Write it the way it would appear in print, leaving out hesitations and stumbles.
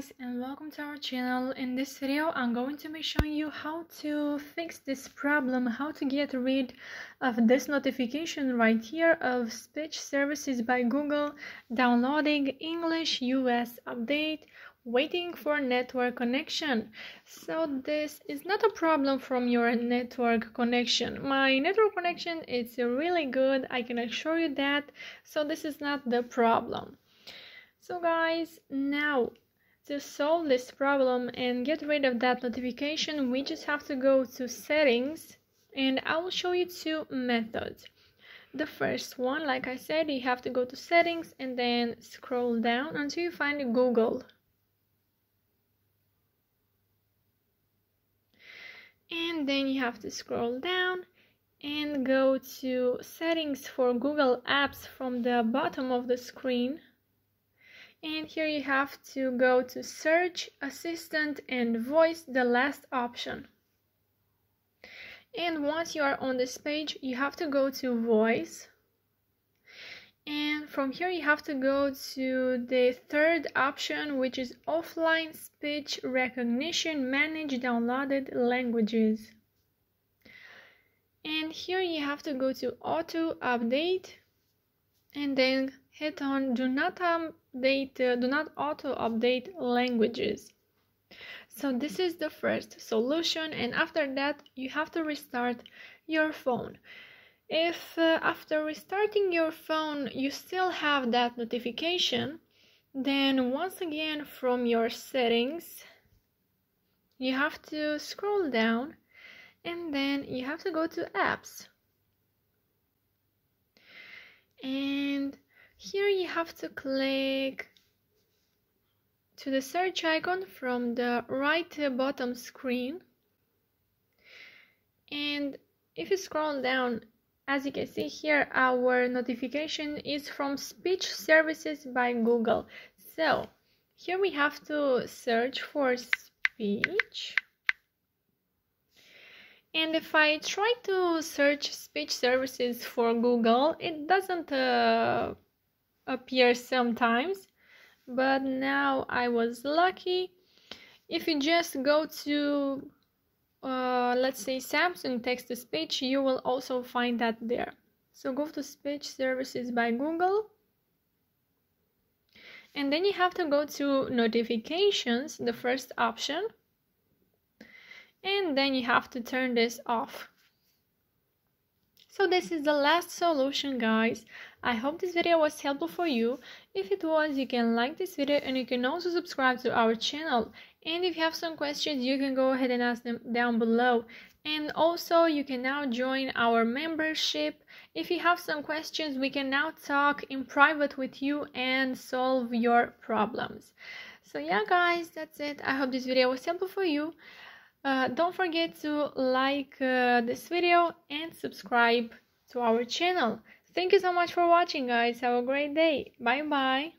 guys, and welcome to our channel. In this video I'm going to be showing you how to fix this problem, how to get rid of this notification right here of speech services by Google downloading English US update waiting for network connection. So this is not a problem from your network connection. My network connection is really good, I can assure you that, so this is not the problem. So guys, now to solve this problem and get rid of that notification, we just have to go to settings, and I will show you two methods. The first one, like I said, you have to go to settings and then scroll down until you find Google. And then you have to scroll down and go to settings for Google Apps from the bottom of the screen. And here you have to go to search, assistant, and voice, the last option. And once you are on this page, you have to go to voice. And from here you have to go to the third option, which is offline speech recognition, manage downloaded languages. And here you have to go to auto update and then hit on do not auto update languages. So this is the first solution, and after that you have to restart your phone. If after restarting your phone you still have that notification, then once again from your settings you have to scroll down and then you have to go to apps. And here you have to click to the search icon from the right bottom screen, and if you scroll down, as you can see here, our notification is from speech services by Google. So here we have to search for speech, and if I try to search speech services for Google, it doesn't appear sometimes, but now I was lucky. If you just go to let's say Samsung text-to-speech, you will also find that there. So go to speech services by Google, and then you have to go to notifications, the first option, and then you have to turn this off. So this is the last solution, guys. I hope this video was helpful for you. If it was, you can like this video and you can also subscribe to our channel. And if you have some questions, you can go ahead and ask them down below. And also you can now join our membership. If you have some questions, we can now talk in private with you and solve your problems. So yeah guys, that's it. I hope this video was helpful for you. Don't forget to like this video and subscribe to our channel. Thank you so much for watching, guys. Have a great day. Bye bye.